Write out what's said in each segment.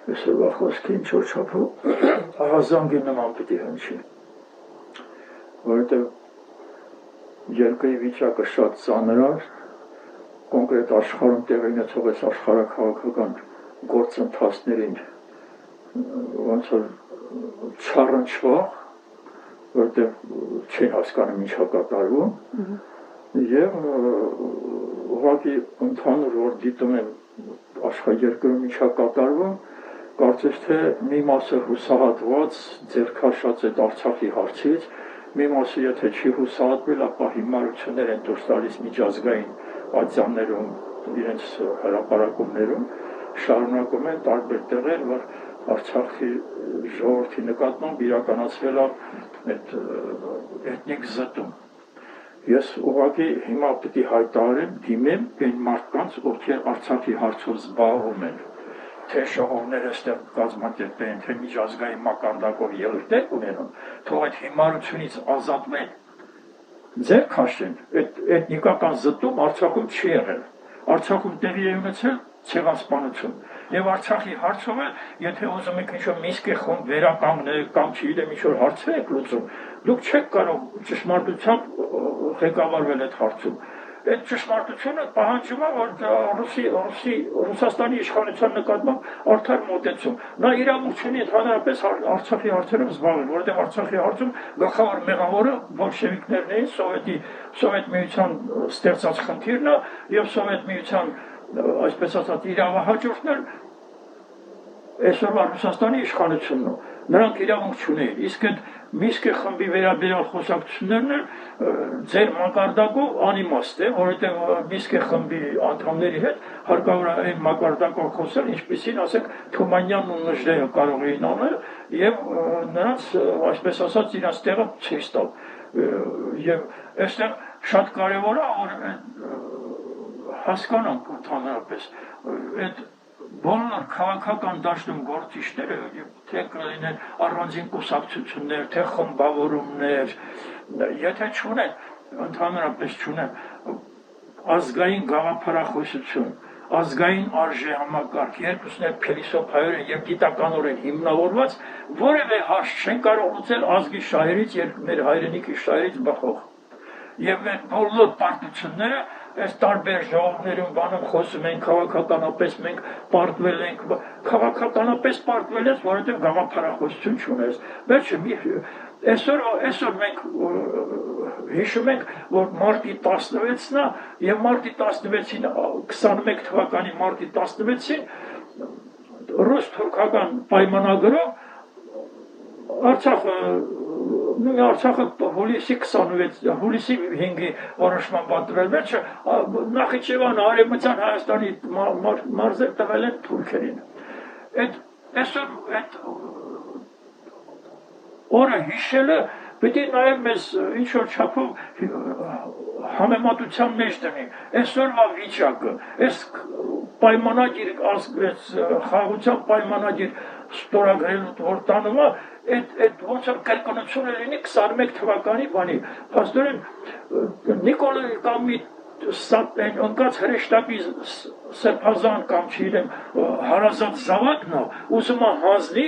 Այսօրվա խոսքի ինչ-որ չափով ահազանգի նման պիտի հնչի, որովհետև երկրի վիճակը շատ ծանր է, կոնկրետ աշխարհում տեղի ունեցող այս աշխարհաքաղաքական գործընթացներին ոնց որ չառնչվող, որովհետև չեն հասկանում ինչա կատարվում, եւ ուղղակի ընդհանուր որ դիտում են աշխարհերկրում ինչա կատարվում, կարծես թե մի մասը հուսահատված, ձեռքաշած այդ Արցախի հարցից, մի մասը եթե չի հուսահատվել, ապա հիմարություններ են դուրս տալիս միջազգային ատյաններում, իրենց հրապարակումներում, շարունակում են տարբեր տեղեր, որ Արցախի ժողովրդի նկատմամբ իրականացվել է այդ էթնիկ զտում։ Ես ուղղակի հիմա պիտի հայտարարեմ, դիմեմ այն մարդկանց, ովքեր Արցախի հարցով զբաղվում են, թե ժողովները այստեղ կազմակերպեն, թե միջազգային մակարդակով ելույթներ ունենան, թող այդ հիմարությունից ազատվեն, ձեր քաշեն, այդ էթնիկական զտում Արցախում չի եղել, Արցախում տեղի է ունեցել ցեղասպանություն, եւ Արցախի հարցով էլ, եթե ուզում եք ինչ-որ Մինսկի խումբ վերականգնել կամ չգիտեմ ինչ-որ հարցեր եք լուծում, դուք չեք կարող ճշմարտությամբ ղեկավարվել այդ հարցում։ Այդ ճշմարտությունը պահանջում է, որ Ռուսաստանի իշխանության նկատմամբ արդար մոտեցում։ Նա իրավունք չունի ընդհանրապես Արցախի հարցերով զբաղվել, որովհետև Արցախի հարցում գլխավոր մեղավորը բոլշևիկներն էին, Սովետ միության ստեղծած խնդիրն է եւ Սովետ միության, այսպես ասած, իրավահաջորդներ այսօրվա Ռուսաստանի իշխանությունն է։ Նրանք իրավունք չունեին, իսկ այդ Մինսկի խմբի վերաբերյալ խոսակցություններն էլ ձեր մակարդակով անիմաստ է, որովհետև Մինսկի խմբի անդամների հետ հարկավոր է այն մակարդակով խոսել, ինչպիսին, ասենք, Թումանյանն ու Նժդեհը կարող էին անել եւ նրանց, այսպես ասած, իրենց տեղը ցույց տալ։ Եվ այստեղ շատ կարեւոր է, որ հասկանանք ընդհանրապես այդ բոլոր քաղաքական դաշտում գործիչները, թե կլինեն առանձին կուսակցություններ, թե խմբավորումներ, եթե չունեն, ընդհանրապես չունեն ազգային գաղափարախոսություն, ազգային արժեհամակարգ, երկուսն էլ փիլիսոփայորեն եւ գիտականորեն հիմնավորված, որևէ հարց չեն կարող լուծել ազգի շահերից, մեր հայրենիքի շահերից բխող։ Եվ մեր բոլոր պարտությունները այս տարբեր ժողովներում բանում խոսում են քաղաքականապես մենք պարտվել ենք, քաղաքականապես պարտվել ես, որովհետև գաղափարախոսություն չունես։ Վերջը այսօր մենք հիշում ենք, որ մարտի 16-ն է եւ մարտի 16-ին 21 թվականի մարտի 16-ին ռուս-թուրքական պայմանագրով Արցախը հուլիսի 5-ի որոշման պատրվել վերջը Նախիջևան արևմտյան Հայաստանի մարզեր տվել են թուրքերին։ Այսօր այդ օրը հիշելը պիտի նաև մեզ ինչ-որ չափով համեմատության մեջ դնի։ Այսօրվա վիճակը, այս պայմանագիր, խաղաղության պայմանագիր ստորագրելու որ տանում է, այդ ոնց որ կրկնությունը լինի 21 թվականի բանի։ Փաստորեն Նիկոլը կամ մի ընկած հրեշտակի սրբազան կամ չգիտեմ հարազատ զավակն է, ուզում է հանձնի,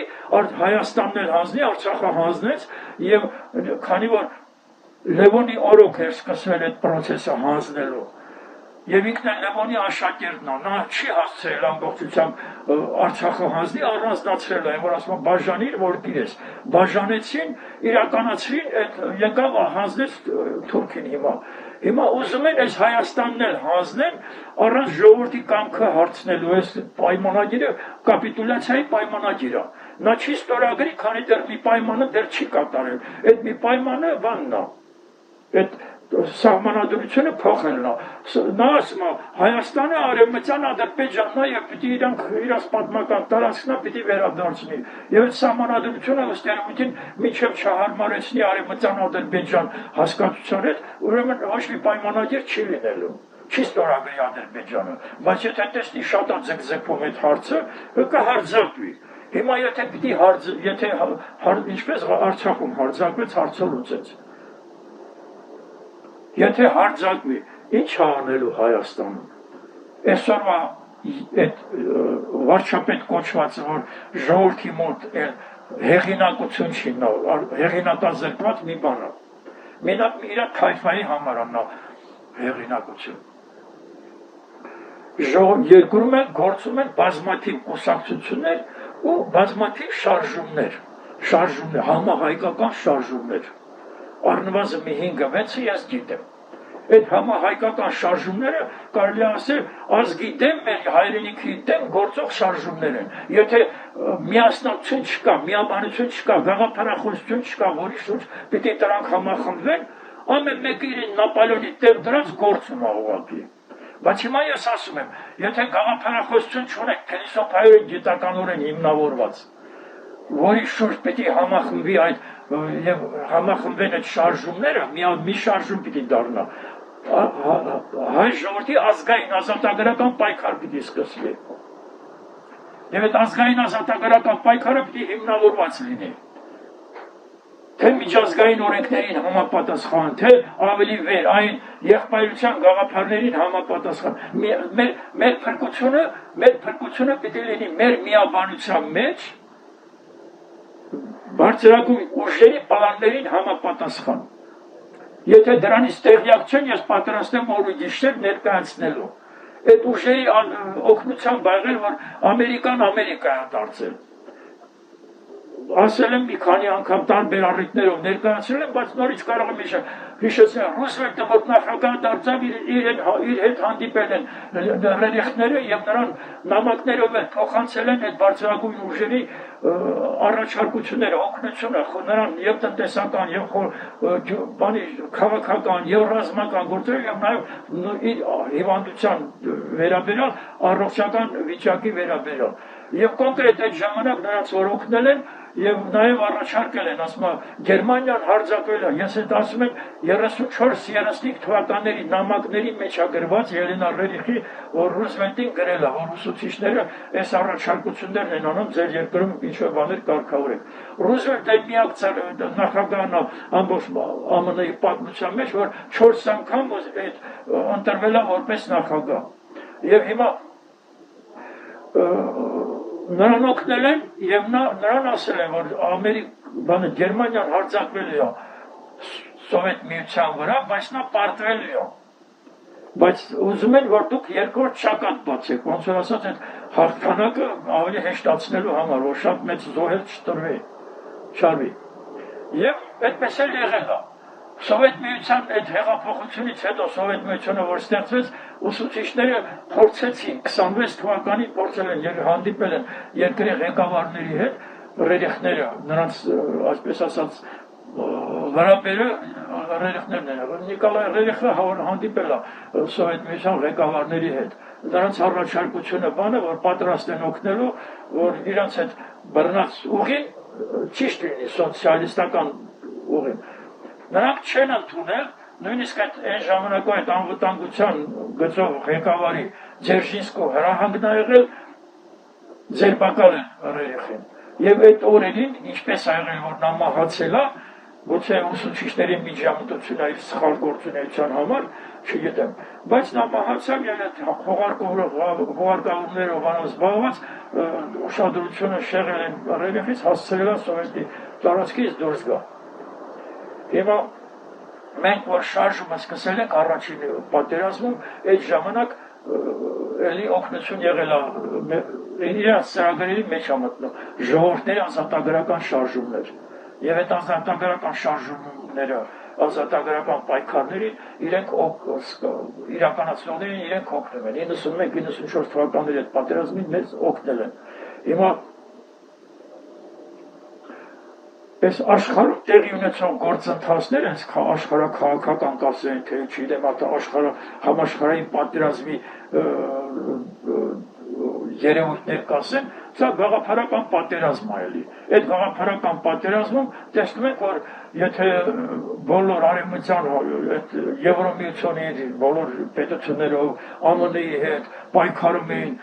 Հայաստանն էլ հանձնի, Արցախը հանձնեց եւ քանի որ Լևոնի օրոք էր սկսվել այդ process-ը հանձնելու։ Եվ ինքն էլ Լևոնի աշակերտն է, նա չի հասցրել ամբողջությամբ Արցախը հանձնի, առանձնացրել է, որ ասում բաժանիր, որ դիրես։ Բաժանեցին, իրականացրին, այդ եկավ հանձնեց թուրքին հիմա։ Հիմա ուզում են այս Հայաստանն էլ հանձնեն, առանց ժողովրդի կամքը հարցնելու, այս պայմանագիրը կապիտուլյացիայի պայմանագիր է։ Նա չի ստորագրի, քանի դեռ մի պայմանը դեռ չի կատարել։ Այդ մի պայմանը բանն է։ Այդ սահմանադրությունը փոխելն է։ Նա ասում է Հայաստանը արևմտյան Ադրբեջանն է եւ պիտի իրենց պատմական տարածքն է պիտի վերադարձնի։ Եվ այդ սահմանադրությունը ըստ երևույթին միջև չհարմարեցնի արևմտյան Ադրբեջան հասկացության հետ, ուրեմն ոչ մի պայմանագիր չի լինելու։ Չի ստորագրի Ադրբեջանը, բայց եթե տեսնի շատ է ձգձգվում այդ հարցը, կհարձակվի։ Հիմա եթե պիտի ինչպես Արցախում հարձակվեց, հարցը լուծեց։ Եթե հարձակվի, ինչ անելու Հայաստանում։ Այսօրվա այդ վարչապետ կոչվածը, որ ժողովրդի մոտ հեղինակություն չի, հեղինակազրկված մի բան է։ Մենակ իր թայֆայի համար է նա հեղինակություն։ Երկրում են, գործում են բազմաթիվ կուսակցություններ ու բազմաթիվ շարժումներ, համահայկական շարժումներ։ Առնվազն մի 5-6-ը ես գիտեմ։ Այդ համահայկական շարժումները կարելի ասել ազգի դեմ, մեր հայրենիքի դեմ գործող շարժումներ են։ Եթե միասնություն չկա, միաբանություն չկա, գաղափարախոսություն չկա, որի շուրջ պիտի դրանք համախմբվեն, ամեն մեկը իրեն Նապոլեոնի տեղ դրած գործում է ուղղակի։ Բայց հիմա ես ասում եմ, եթե գաղափարախոսություն չունեք, փիլիսոփայորեն գիտականորեն հիմնավորված, որի շուրջ պիտի համախմբվի այդ եւ համախմբվեն այդ շարժումները, մի շարժում պիտի դառնա։ Հայ ժողովրդի ազգային ազատագրական պայքար պիտի սկսվի։ Եվ այդ ազգային ազատագրական պայքարը պիտի հիմնավորված լինի։ Թե միջազգային օրենքներին համապատասխան, թե ավելի վեր, այն եղբայրության գաղափարներին համապատասխան։ Մեր փրկությունը պիտի լինի մեր միաբանության մեջ, բարձրագույն ուժերի պլաններին համապատասխան։ Եթե դրանից տեղյակ չեն, ես պատրաստ եմ օր ու գիշեր ներկայացնելու։ Այդ ուժերի օգնությամբ եղել, որ Ամերիկան Ամերիկա է դարձել։ Ասել եմ մի քանի անգամ տարբեր առիթներով ներկայացրել եմ, բայց նորից կարող եմ հիշեցնել Ռուզվելտը, որ նախագահ դարձավ, իր հետ հանդիպել են ռերեխները եւ նրան նամակներով էլ փոխանցել են այդ բարձրագույն ուժերի առաջարկությունները, օգնությունը, նրան եւ տնտեսական, եւ քաղաքական, եւ ռազմական գործեր, եւ նաեւ իր հիվանդության վերաբերյալ առողջական վիճակի վերաբերյալ։ Եվ կոնկրետ այդ ժամանակ նրանց որ օգնել են եւ նաեւ առաջարկել են, ասում եմ, Գերմանիան հարձակվել է։ Ես այդ ասում եմ 34-35 թվականների նամակների մեջ է գրված Ելենա Ռերիխի, որ Ռուզվելտին գրել է, որ ուսուցիչները այս առաջարկություններն են անում ձեր երկրում ինչ-որ բաներ կարգավորեք։ Ռուզվելտը միակ նախագահն է ամբողջ ԱՄՆ-ի պատմության մեջ, որ 4 անգամ ընտրվել է որպես նախագահ։ Եվ հիմա նրան օգնել են եւ նրան ասել են, որ Գերմանիան հարձակվել է Սովետ միության վրա, բայց նա պարտվել է։ Բայց ուզում են, որ դուք երկրորդ շակատ բացեք, ոնց որ ասած այդ հաղթանակը ավելի հեշտացնելու համար, որ շատ մեծ զոհեր չարվի։ Եվ այդպես էլ եղել է։ Սովետ միության այդ հեղափոխությունից հետո Սովետ միությունը որ ստեղծվեց, ուսուցիչները փորձեցին 26 թվականին փորձել են հանդիպել են երկրի ղեկավարների հետ, ռերեխները, նրանց այսպես ասած վրապերը ռերեխներն են, Նիկոլայ Ռերեխը հանդիպել է Սովետ միության ղեկավարների հետ։ Նրանց առաջարկությունը բանը, որ պատրաստ են օգնելու, որ իրանց այդ բռնած ուղին ճիշտ լինի, սոցիալիստական ուղին։ Նրանք չեն ընդունել, նույնիսկ այն ժամանակվա այդ անվտանգության գծով ղեկավարի Ձերժինսկու հրահանգն ա եղել ձերբակալ են Ռերիխին։ Եվ այդ օրերին, ինչպես ա եղել, որ նա մահացել է, գուցե ուսուցիչների միջամտությունը իր սխալ գործունեության համար, չգիտեմ, բայց նա մահացավ եւ այդ հողարկավորներով զբաղված ուշադրությունը շեղել են Ռերիխից, հասցրել է Սովետի տարածքից դուրս գա։ Հիմա մենք որ շարժումը սկսել ենք առաջին պատերազմում, այդ ժամանակ էլի օգնություն եղել է իրենց ծրագրերի մեջ է մտնում ժողովրդների ազատագրական շարժումներ։ Եվ այդ ազատագրական շարժումները, ազատագրական պայքարներին իրենք իրականացնողներին իրենք օգնում են։ 91-94 թվականների այդ պատերազմին մեզ օգնել են։ Հիմա այս աշխարհում տեղի ունեցող գործընթացները, աշխարհաքաղաքական կասեն, թե չգիտեմ, համաշխարհային պատերազմի երևույթներ կասեն, սա գաղափարական պատերազմ է էլի։ Այդ գաղափարական պատերազմում տեսնում ենք, որ եթե բոլոր արևմտյան Եվրոմիությունի բոլոր պետություններով ԱՄՆ-ի հետ պայքարում էին,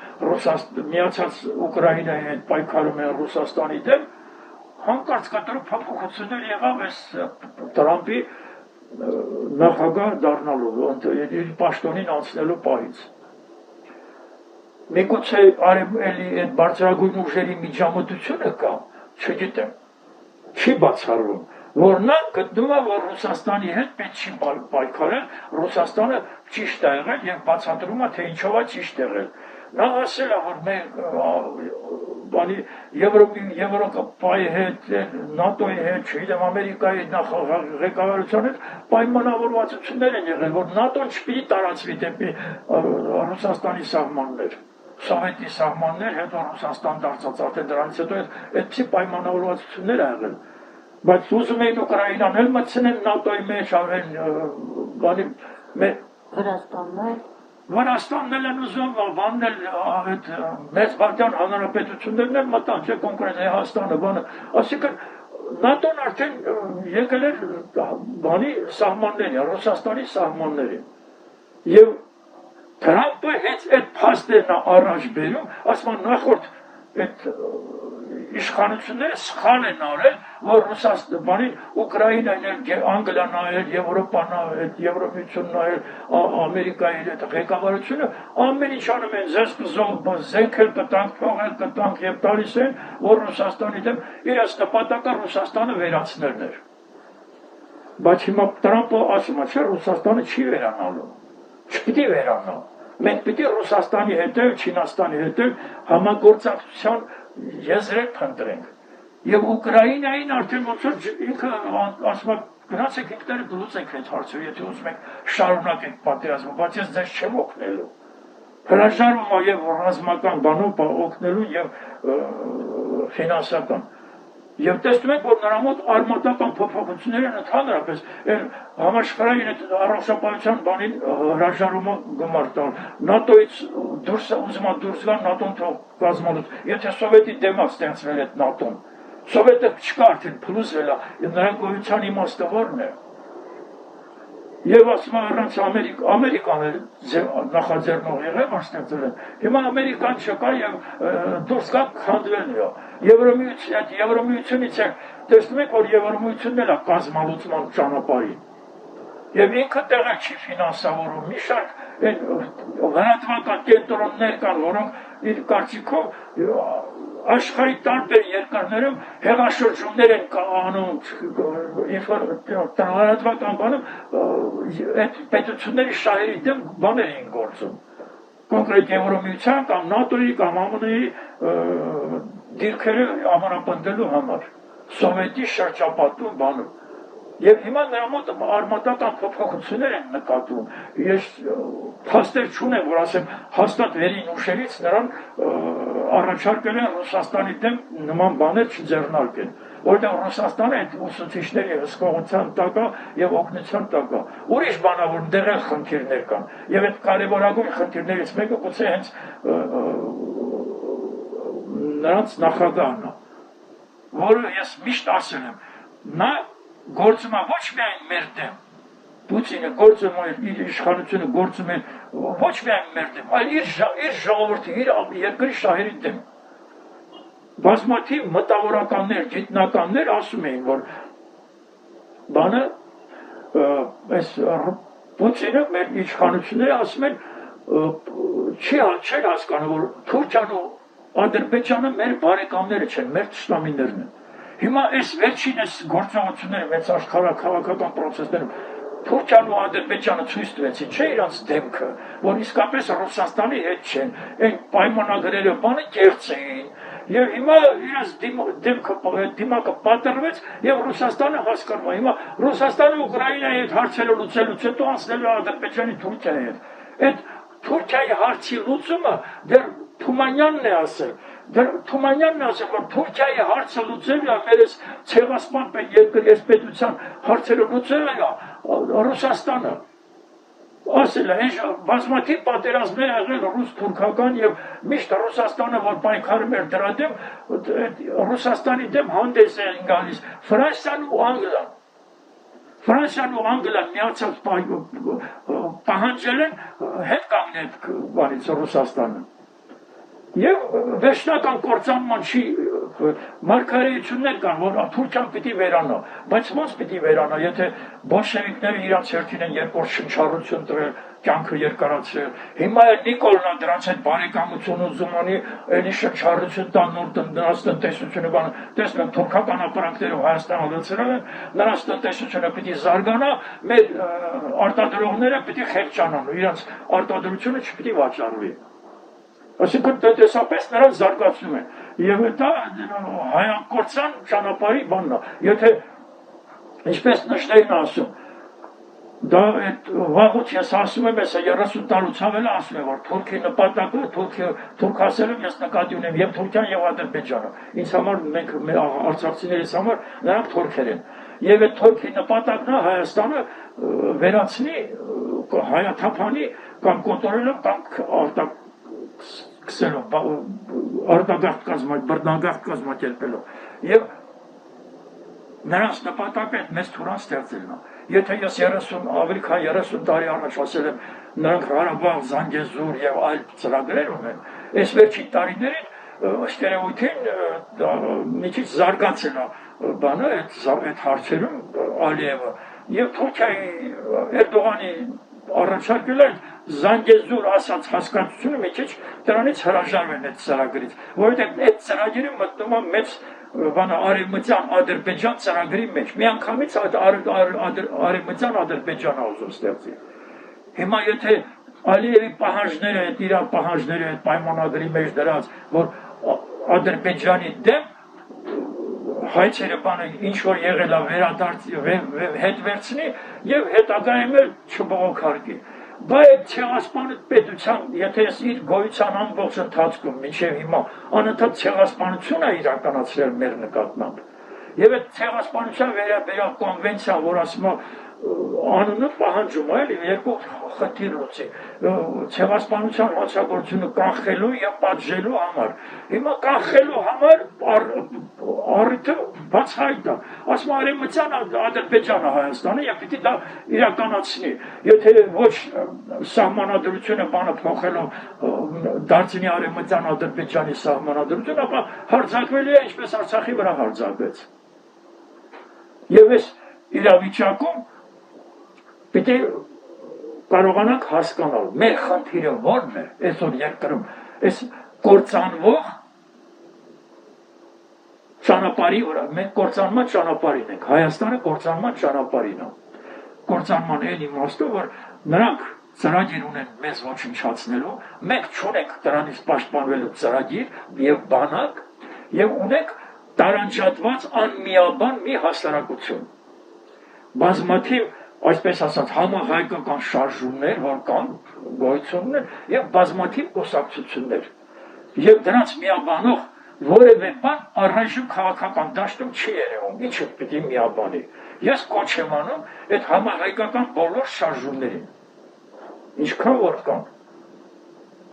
միացած Ուկրաինայի հետ պայքարում են Ռուսաստանի դեմ, հանկարծ կտրուկ փոփոխություններ եղավ այս Տրամպի նախագահ դառնալու, իր պաշտոնին անցնելու պահից։ Միգուցե արևելի այդ բարձրագույն ուժերի միջամտությունը կա, չգիտեմ, չի բացառվում, որ նա գտնում է, որ Ռուսաստանի հետ պետք չի պայքարել, Ռուսաստանը ճիշտ է եղել եւ բացատրում է, թե ինչով է ճիշտ եղել։ Նա ասել է, որ մեր Եվրոպայի հետ, ՆԱՏՕ-ի հետ, չգիտեմ, Ամերիկայի ղեկավարության հետ պայմանավորվածություններ են եղել, որ ՆԱՏՕ-ն չպիտի տարածվի դեպի Ռուսաստանի սահմաններ, Սովետի սահմաններ, հետո Ռուսաստան դարձած արդեն դրանից հետո այդպիսի պայմանավորվածություններ ա եղել։ Բայց ուզում էին Ուկրաինան էլ մտցնեն ՆԱՏՕ-ի մեջ, Վրաստանն էլ են ուզում, բանն էլ մեծ բարձան հանրապետություններն էլ մտան, չէ կոնկրետ Հայաստանը, բանը, ասիկն ՆԱՏՕ-ն արդեն եկել էր բանի սահմաններին, Ռուսաստանի սահմաններին։ Եվ Թրամփը հենց այդ փաստերն առաջ բերում, ասում նախորդ այդ իշխանությունները սխալ են արել, որ Ռուսաստանի, Ուկրաինան էլ, Անգլիան էլ, Եվրոպան էլ, Եվրոմիությունն էլ, Ամերիկայի հետ ղեկավարությունը ամեն ինչ անում են, ձեզ զենք էլ կտանք, փող էլ կտանք եւ տալիս են, որ Ռուսաստանի դեմ իրաց նպատակը Ռուսաստանը վերացնելն էր։ Բայց հիմա Թրամփը ասում է, չէ, Ռուսաստանը չի վերանալու, չպիտի վերանա։ Մենք պիտի Ռուսաստանի հետ, Չինաստանի հետ համագործակցության եզրեր փնտրենք։ Եվ Ուկրաինային արդեն ոնց որ ինքը ասում է գնացեք ինքներդ լուծեք այդ հարցը, եթե ուզում եք շարունակեք պատերազմը, բայց ես ձեզ չեմ օգնելու։ Հրաժարվում է եւ ռազմական բանով օգնելու եւ ֆինանսական։ Եվ տեսնում եք, որ նրա մոտ արմատական փոփոխություններ են ընդհանրապես համաշխարհային առողջապահության բանին հրաժարումը գումար տալ։ ՆԱՏՕ-ից ուզում է դուրս գալ, ՆԱՏՕ-ն թող կազմալուց։ Եթե Սովետի դեմ է ստեղծվել այդ ՆԱՏՕ-ն, Սովետը չկա արդեն փլուզվել է, նրա գոյության իմաստը ո՞րն է։ Եվ ասում է առանց Ամերիկան նախաձեռնող եղել, որ ստեղծել են։ Հիմա Ամերիկան չկա եւ դուրս գա քանդվել է։ Եվրոմիությունից է, տեսնում եք, որ Եվրոմիությունն էլ է կազմալուծման ճանապարհին։ Եվ ինքը տեղը չի ֆինանսավորում, մի շարք լրատվական կենտրոններ կան, որոնք իր կարծիքով աշխարհի տարբեր երկրներում հեղաշրջումներ են անում, լրատվական բանում այդ պետությունների շահերի դեմ բաներ են գործում։ Կոնկրետ Եվրոմիության կամ ՆԱՏՕ-ի կամ ԱՄՆ-ի դիրքերը ամրապնդելու համար, Սովետի շրջապատում բանում։ Եվ հիմա նրա մոտ արմատական փոփոխություններ են նկատվում։ Ես փաստեր չունեմ, որ ասեմ, հաստատ վերին ուշերից նրան առաջարկել են Ռուսաստանի դեմ նման բաներ չձեռնարկեն, որտեղ Ռուսաստանը այդ ուսուցիչների հսկողության տակ է եւ օգնության տակ է։ Ուրիշ բան է, որ դեռ էլ խնդիրներ կան։ Եվ այդ կարևորագույն խնդիրներից մեկը գուցե հենց նրանց նախագահն է, որը ես միշտ ասել եմ, նա գործում է ոչ միայն մեր դեմ, Պուտինը գործում է, իր իշխանությունը գործում է ոչ միայն մեր դեմ, այլ իր ժողովրդի, իր երկրի շահերի դեմ։ Բազմաթիվ մտավորականներ, գիտնականներ ասում էին, որ բանը այս Պուտինը մեր իշխանությունները ասում են չեն հասկանում, որ Թուրքիան ու Ադրբեջանը մեր բարեկամները չեն, մեր թշնամիներն են։ Հիմա այս վերջին գործողությունները մեծ աշխարհաքաղաքական պրոցեսներում Թուրքիան ու Ադրբեջանը ցույց տվեցին, չէ՞ իրանց դեմքը, որ իսկապես Ռուսաստանի հետ չեն, այն պայմանագրերը բանը կեղծ էին, եւ հիմա իրանց դիմակը պատրվեց եւ Ռուսաստանը հասկանում է, հիմա Ռուսաստանը Ուկրաինայի հետ հարցերը լուծելուց հետո անցնելու Ադրբեջանի Թուրքիայի հետ։ Այդ Թուրքիայի հարցի լուծումը դեռ Թումանյանն է ասել, որ Թուրքիայի հարցը լուծելը մեր ցեղասպան երկրի պետության հարցերը լուծելը Ռուսաստանը։ Ասել է, բազմաթիվ պատերազմներ եղել ռուս-թուրքական եւ միշտ Ռուսաստանը, որ պայքարում էր դրա դեմ, Ռուսաստանի դեմ հանդես էին գալիս Ֆրանսիան ու Անգլիան։ Ֆրանսիան ու Անգլիան միացած պահանջել են հետ կանգնել բանից Ռուսաստանը։ Եվ վերջնական կործանման չի Մարգարեություններ կան, որ Թուրքիան պիտի վերանա, բայց ոնց պիտի վերանա, եթե բոլշևիկները իրաց հերթին են երկրորդ շնչառություն տվել, կյանքը երկարացրել։ Հիմա էլ Նիկոլնա դրանց հետ բարեկամություն ուզում ունի, էլի շնչառություն տան նոր նրանց տնտեսությունը բանը։ Տեսնում թուրքական ապրանքներով Հայաստանը լցրել են, նրանց տնտեսությունը պիտի զարգանա, մեր արտադրողները պիտի խեղճանան, իրենց արտադրությունը չպիտի վաճառվի։ Այսինքն տնտեսապես նրանց զարգացնում են։ Եվ դա հայանկործան ճանապարհի բանն է։ Եթե ինչպես նշտերն ասում, դա այդ վաղուց ես ասում եմ, ես 30 տարուց ավել ասում եմ, որ Թուրքի նպատակը, թուրք ասելով ես նկատի ունեմ եւ Թուրքիան եւ Ադրբեջանը։ Ինձ համար մենք արցախցիներիս համար նրանք թուրքեր են։ Եվ այդ թուրքի նպատակն է Հայաստանը վերացնի հայաթափանի կամ կոտորելով կամ արտագաղթ կազմակերպելով եւ նրանց նպատակը մեծ թուրան ստեղծելն է։ Եթե ես 30 ավելի քան 30 տարի առաջ ասել եմ նրանք Ղարաբաղ, Զանգեզուր եւ այլ ծրագրեր ունեն, այս վերջին տարիներին ըստ երևույթին մի քիչ զարգացել է բանը այդ հարցերում Ալիևը եւ Թուրքիայի Էրդողանի առաջարկել է Զանգեզուր ասած հասկացությունը մի քիչ դրանից հրաժարվեն այդ ծրագրից, որովհետեւ այդ ծրագիրը մտնում է մեծ բանը արևմտյան Ադրբեջան ծրագրի մեջ։ Միանգամից արևմտյան Ադրբեջանը ուզում ստեղծի։ Հիմա եթե Ալիևի պահանջները, այդ իր պահանջները այդ պայմանագրի մեջ դրած, որ Ադրբեջանի դեմ հայցերը բանը ինչ որ եղել է հետ վերցնի եւ հետագայում էլ չբողոքարկի։ Բայց ցեղասպանը պետության, եթե իր գոյության ամբողջ ընթացքում մինչև հիմա անընդհատ ցեղասպանություն է իրականացրել մեր նկատմամբ։ Եվ այդ ցեղասպանության վերաբերյալ կոնվենցիան, որ ասում է անունը պահանջում է, երկու խնդիր լուծի, ցեղասպանության հանցագործությունը կանխելու եւ պատժելու համար։ Հիմա կանխելու համար առիթը բացահայտ է։ Ասում արևմտյան Ադրբեջանը Հայաստանը եւ պիտի դա իրականացնի։ Եթե ոչ սահմանադրությունը բանը փոխելով դարձնի արևմտյան Ադրբեջանի սահմանադրություն, ապա հարձակվելու է ինչպես Արցախի վրա հարձակվեց։ Եվ այս իրավիճակում պիտի կարողանանք հասկանալ մեր խնդիրը ո՞րն է այսօր երկրում, այս կործանվող ճանապարհի վրա, մենք կործանման ճանապարհին ենք, Հայաստանը կործանման ճանապարհին է։ Կործանման այն իմաստով, որ նրանք ծրագիր ունեն մեզ ոչնչացնելու, մենք չունենք դրանից պաշտպանվելու ծրագիր եւ բանակ, եւ ունենք տարանջատված անմիաբան մի հասարակություն։ Բազմաթիվ այսպես ասած համահայկական շարժումներ, որ կան գոյություն ունեն եւ բազմաթիվ կուսակցություններ։ Եվ դրանց միաբանող որևէ բան առայժմ քաղաքական դաշտում չի երևում, ինչը պիտի միաբանի։ Ես կոչ եմ անում այդ համահայկական բոլոր շարժումներին, ինչքան որ կան,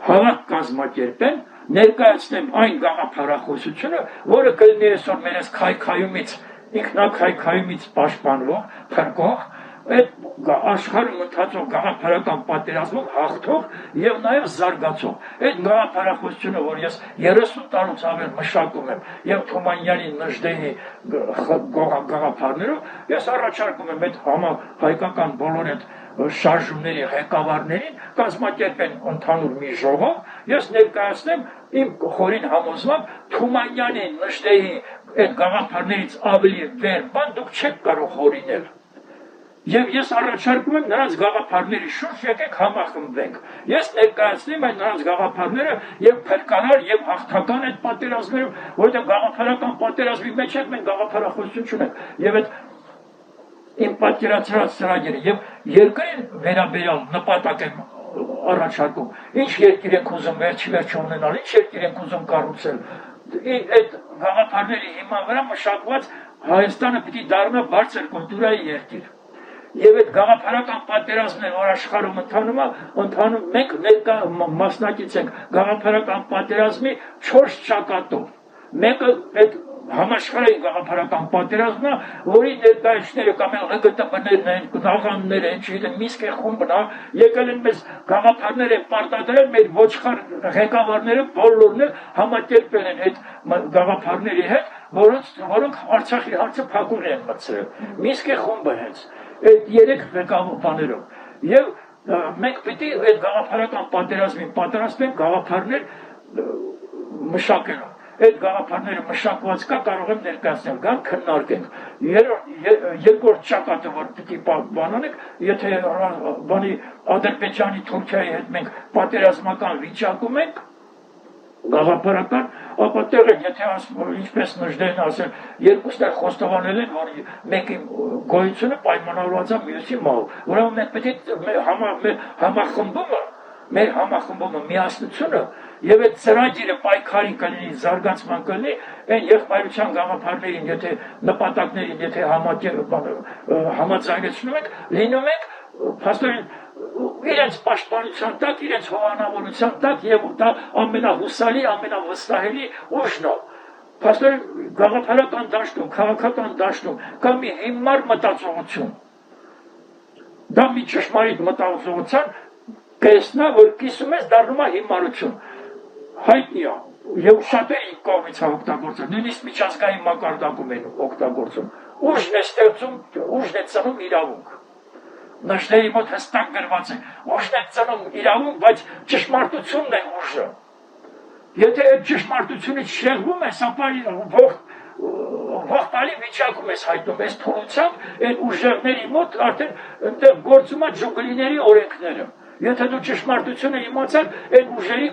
հավաք կազմակերպեն, ներկայացնեմ այն գաղափարախոսությունը, որը կլինի այսօր մեր այս քայքայումից, ինքնակայքայումից պաշտպանվող, փրկող, այդ աշխարհում ընթացող գաղափարական պատերազմով հաղթող եւ նաեւ զարգացող այդ գաղափարախոսությունը, որ ես 30 տարուց ավել մշակում եմ եւ Թումանյանի Նժդեհի գաղափարներով, ես առաջարկում եմ այդ համահայկական բոլոր այդ շարժումների ղեկավարներին կազմակերպեն ընդհանուր մի ժողով, ես ներկայացնեմ իմ խորին համոզմամբ Թումանյանի Նժդեհի այդ գաղափարներից ավելի վեր բան դուք չեք կարող հորինել։ Եվ ես առաջարկում եմ նրանց գաղափարների շուրջ եկեք համախմբվենք։ Ես ներկայացնեմ այդ նրանց գաղափարները եւ փրկարար եւ հաղթական այդ պատերազմներում, որովհետեւ գաղափարական պատերազմի մեջ ենք մենք գաղափարախոսություն չունենք։ Եվ այդ իմ պատկերացրած ծրագիրը եւ երկրին վերաբերյալ նպատակ եմ առաջարկում։ Ինչ երկիր ենք ուզում վերջի ունենալ, ինչ երկիր ենք ուզում կառուցել։ Այդ գաղափարների հիման վրա մշակված Հայաստանը պիտի դառնա բարձր կուլտուրայի երկիր։ Եվ այդ գաղափարական պատերազմն որ աշխարհում ընթանում մենք ներկա մասնակից ենք գաղափարական պատերազմի 4 ճակատով։ Մեկը այդ համաշխարհային գաղափարական պատերազմն է, որի ներկայացուցիչները կամ ԼԳՏԲ-ներն են, նաղաններ են, չգիտեմ, Միսկի խումբն է, եկել են մեզ գաղափարներ են պարտադրել, մեր ոչխար ղեկավարները բոլորն էլ համակերպել են այդ գաղափարների հետ, որոնք Արցախի հարցը փակուղի են մտցրել։ Միսկի խումբը հենց այդ 3 ղեկավարներով եւ մենք պիտի այդ գաղափարական պատերազմին պատրաստենք գաղափարներ մշակելով։ Այդ գաղափարները մշակված կա, կարող եմ ներկայացնել, գան քննարկենք։ Երկրորդ ճակատը, որ պիտի բանանենք, եթե բանի Ադրբեջանի, Թուրքիայի հետ մենք պատերազմական վիճակում ենք, գաղափարական, ապա տեղը, եթե ինչպես Նժդեհն ասել, երկուսն էլ խոստովանել են, որ մեկի գոյությունը պայմանավորված է մյուսի մահով։ Ուրեմն մենք պետք է մեր համախմբումը միասնությունը եւ այդ ծրագիրը պայքարի կլինի, զարգացման կլինի, այն եղբայրության գաղափարներին, եթե նպատակներին, եթե համաձայնեցնում ենք, լինում ենք փաստորեն իրենց պաշտպանության տակ, իրենց հովանավորության տակ եւ դա ամենահուսալի, ամենավստահելի ուժն է։ Փաստորեն գաղափարական դաշտում, քաղաքական դաշտում կա մի հիմար մտածողություն։ Դա մի ճշմարիտ մտածողության կեսնա, որ կիսում ես դառնում է հիմարություն։ Հայտնի է եւ շատերի կողմից է օգտագործվում, նույնիսկ միջազգային մակարդակում են օգտագործում։ Ուժն է ստեղծում, ուժն է ծնում իրավունք։ Նժդեհի մոտ հստակ գրված է, ուժն է ծնում իրավունք, բայց ճշմարտությունն է ուժը։ Եթե այդ ճշմարտությունից շեղվում ես, ապա ողբալի վիճակում ես հայտնում, այս թողությամբ այդ ուժեղների մոտ արդեն այնտեղ գործում է ջուգլիների օրենքները։ Եթե դու ճշմարտությունը իմացար, այդ ուժերի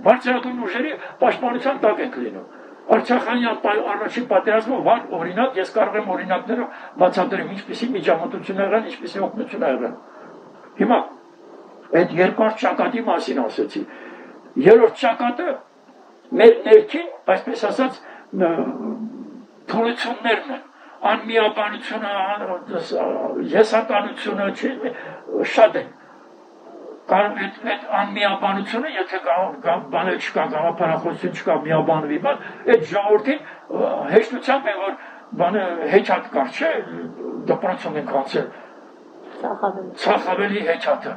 բարձրագույն ուժերի պաշտպանության տակ եք լինում։ Արցախյան առաջին պատերազմը վառ օրինակ, ես կարող եմ օրինակներով բացատրեմ, ինչպիսի միջամտություն եղան, ինչպիսի օգնություն եղան։ Հիմա այդ երկրորդ ճակատի մասին ասեցի։ Երրորդ ճակատը մեր ներքին, այսպես ասած, թուլություններն են, անմիաբանությունը, եսականությունը, շատ են։ Այդ անմիաբանությունը, եթե բաներ չկա, գաղափարախոսություն չկա, միաբանվի բան, այդ ժողովրդին հեշտությամբ է, որ բանը հեչատ կար, չէ, դպրոցում ենք անցել, Ցախավելի հեչատը։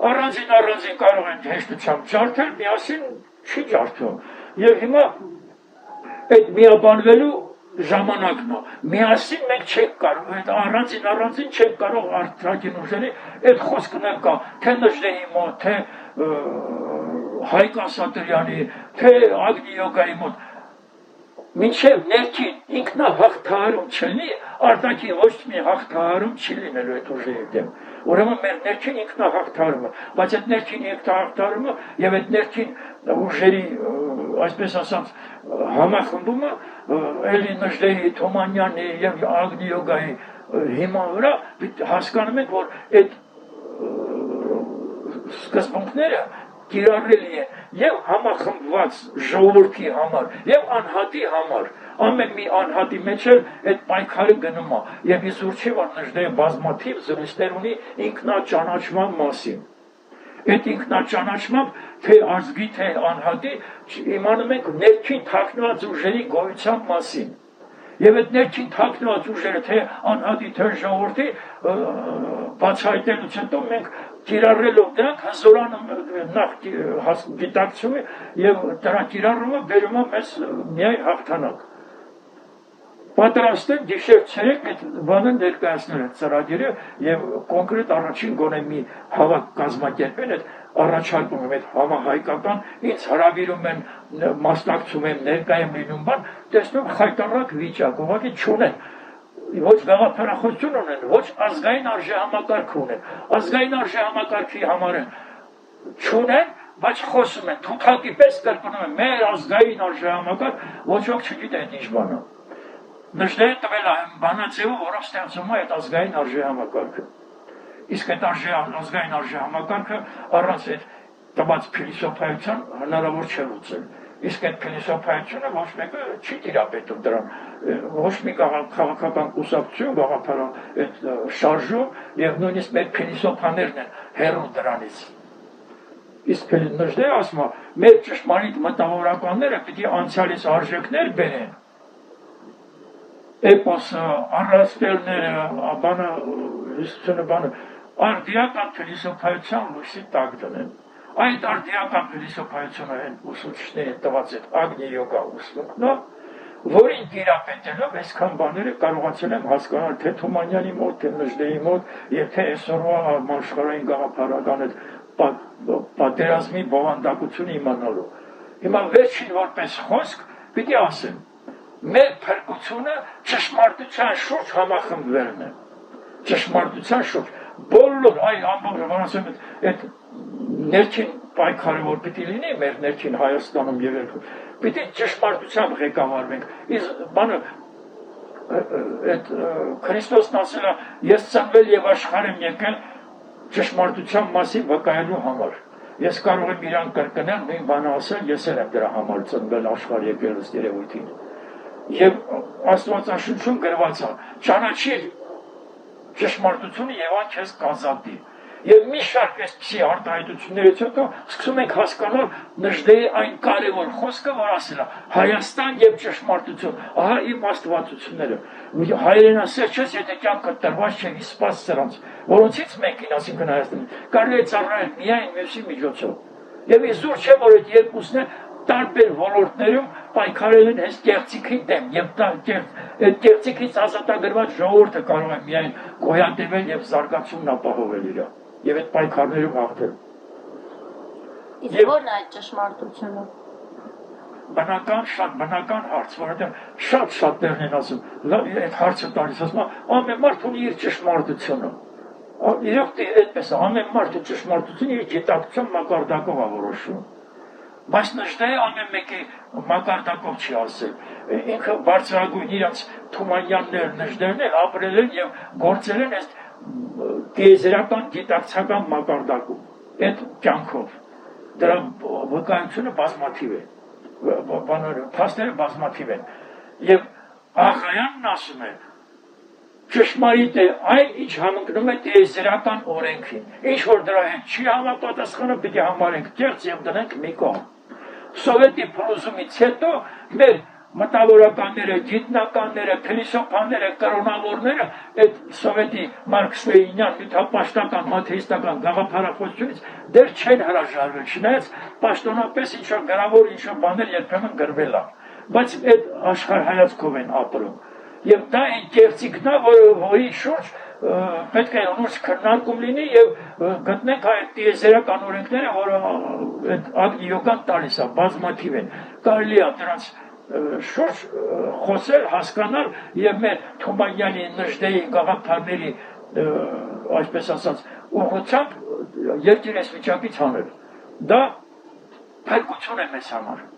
Առանձին կարող են հեշտությամբ ջարդել, միասին չի ջարդում։ Եվ հիմա այդ միաբանվելու ժամանակն է։ Միասին մենք չենք կարող, այդ առանձին չենք կարող արտաքին ուժերի, այդ խոսքն էլ կա, թե Նժդեհի մոտ, թե Հայկ Ասատրյանի, թե Ագնի Յոգայի մոտ։ Մինչև ներքին ինքնահաղթահարում չլինի, արտաքին ոչ մի հաղթահարում չի լինելու այդ ուժերի դեմ։ Ուրեմն մեր ներքին ինքնահաղթահարումը, բայց այդ ներքին ինքնահաղթահարումը եւ այդ ներքին ուժերի, այսպես ասած, համախմբումը էլի Նժդեհի, Թոմանյանի եւ Ագնի Յոգայի հիման վրա հասկանում ենք, որ այդ սկզբունքները կիրառելի է եւ համախմբված ժողովրդի համար եւ անհատի համար ամեն մի անհատի մեջ էլ այդ պայքարը գնում է եւ իզուր չի որ Նժդեհը բազմաթիվ զրույցներ ունի ինքնաճանաչման մասին այդ ինքնաճանաչմամբ թե ազգի թե անհատի իմանում ենք ներքին թաքնված ուժերի գոյության մասին եւ այդ ներքին թաքնված ուժերը թե անհատի թե ժողովրդի բացահայտելուց հետո մենք կիրառելով դրանք հզորանում նախ գիտակցում է եւ դրա կիրառումը բերում է մեզ միայն հաղթանակ պատրաստ են գիշեր ցերեկ այդ բանը ներկայացնել այդ ծրագիրը եւ կոնկրետ առաջին գոնե մի հավաք կազմակերպել այդ առաջարկում եմ այդ համահայկական ինձ հրավիրում են մասնակցում եմ ներկայ եմ լինում բան տեսնում խայտարակ վիճակ ուղղակի չունեն ոչ գաղափարախոսություն ունեն ոչ ազգային արժեհամակարգ ունեն ազգային արժեհամակարգի համար են չունեն բայց խոսում են թութակի պես կրկնում են մեր ազգային արժեհամակարգ ոչ ոք չգիտի այդ ինչ բան է Նժդեհը տվել է բանաձևը, որով ստեղծում է այդ ազգային արժեհամակարգը։ Իսկ այդ ազգային արժեհամակարգը առանց այդ տված փիլիսոփայության հնարավոր չէ լուծել։ Իսկ այդ փիլիսոփայությունը ոչ մեկը չի տիրապետում դրան։ Ոչ մի քաղաքական կուսակցություն, գաղափարը այդ շարժում եւ նույնիսկ մեր փիլիսոփաներն են հեռու դրանից։ Իսկ Նժդեհը ասում է, մեր ճշմարիտ մտավորականները պիտի անցյալից արժեքներ բերեն էպոսը, առաստելները, բանը, հիսությունը բանը, արդիական փիլիսոփայության լույսի տակ դնեն։ Այդ արդիական փիլիսոփայությունը են ուսուցիչներին տված այդ ագնի յոգա ուսուցումը, որին տիրապետելով այսքան բաները կարողացել եմ հասկանալ թե Թումանյանի մոտ, թե Նժդեի մոտ, եւ թե այսօրվա աշխարհային գաղափարական այդ պատերազմի բովանդակությունը իմանալու։ Հիմա վերջին որպես խոսք պիտի ասեմ, մեր փրկությունը ճշմարտության շուրջ համախմբվելն է։ Ճշմարտության շուրջ բոլոր այն ամբողջ ասեմ այդ ներքին պայքարը որ պիտի լինի մեր ներքին Հայաստանում եւ երկու պիտի ճշմարտությամբ ղեկավարվենք իսկ բանը այդ Քրիստոսն ասել է ես ծնվել եւ աշխարհ եմ եկել ճշմարտության մասին վկայելու համար ես կարող եմ իրան կրկնել նույն բանը ասել ես էլ եմ դրա համար ծնվել աշխարհ եկել ըստ երևույթին եւ Աստվածաշնչում գրված է ճանաչիր ճշմարտությունը եւ այն քեզ կազատի Եվ մի շարք այսպիսի արտահայտություններից հետո սկսում ենք հասկանալ Նժդեի այն կարևոր խոսքը, որ ասել է Հայաստան եւ ճշմարտություն, ահա իմ աստվածությունները։ Հայրենասեր չես, եթե կյանքը տրված չէ, իսպաս սրանց, որոնցից մեկին, այսինքն Հայաստանի, կարելի է ծառայել միայն մյուսի միջոցով։ Եվ իզուր չէ, որ այդ երկուսն են տարբեր ոլորտներում պայքարել են հենց կեղծիքի դեմ եւ այդ կեղծիքից ազատագրված ժողովուրդը կարող է միայն գոյատևել եւ զարգացումն ապահովել իր եւ այդ պայքարներում հաղթել։ Իսկ ո՞րն է այդ ճշմարտությունը։ Շատ բնական հարց, որովհետեւ շատ դերն են ասում, այդ հարցը տալիս ասում, ամեն մարդ ունի իր ճշմարտությունը։ Իրոք այդպես է, ամեն մարդու ճշմարտությունը իր գիտակցության մակարդակով է որոշում։ Բայց Նժդեը ամեն մեկի մակարդակով չի ասել։ Ինքը բարձրագույն իրաց Թումանյաններ, Նժդերներ ապրել են եւ գործել են այս տիեզերական գիտակցական մակարդակում, այդ կյանքով։ Դրա վկայությունը բազմաթիվ է, փաստերը բազմաթիվ են։ Եվ Աղայանն ասում է, ճշմարիտ է այն, ինչ համընկնում է տիեզերական օրենքին, ինչ որ դրա հետ չի համապատասխանում, պիտի համարենք կեղծ եւ դնենք մի կողմ։ Սովետի փլուզումից հետո մեր մտավորականները, գիտնականները, փիլիսոփաները, կրոնավորները այդ սովետի մարքսլեինյան, նյութապաշտական, աթեիստական գաղափարախոսությունից դեռ չեն հրաժարվել, չնայած պաշտոնապես ինչ-որ գրավոր ինչ-որ բաներ երբեմն գրվել է, բայց այդ աշխարհայացքով են ապրում։ Եվ դա այն կեղծիքն է, որի շուրջ պետք է լուրջ քննարկում լինի եւ գտնենք այդ տիեզերական օրենքները, որը այդ ագնիոգան տալիս է, բազմաթիվ են։ Կարելի է դրանց շուրջ խոսել, հասկանալ եւ մեր Թումանյանի Նժդեի գաղափարների, այսպես ասած, ուղղությամբ երկիրես վիճակից հանել։ Դա փրկություն է մեզ համար։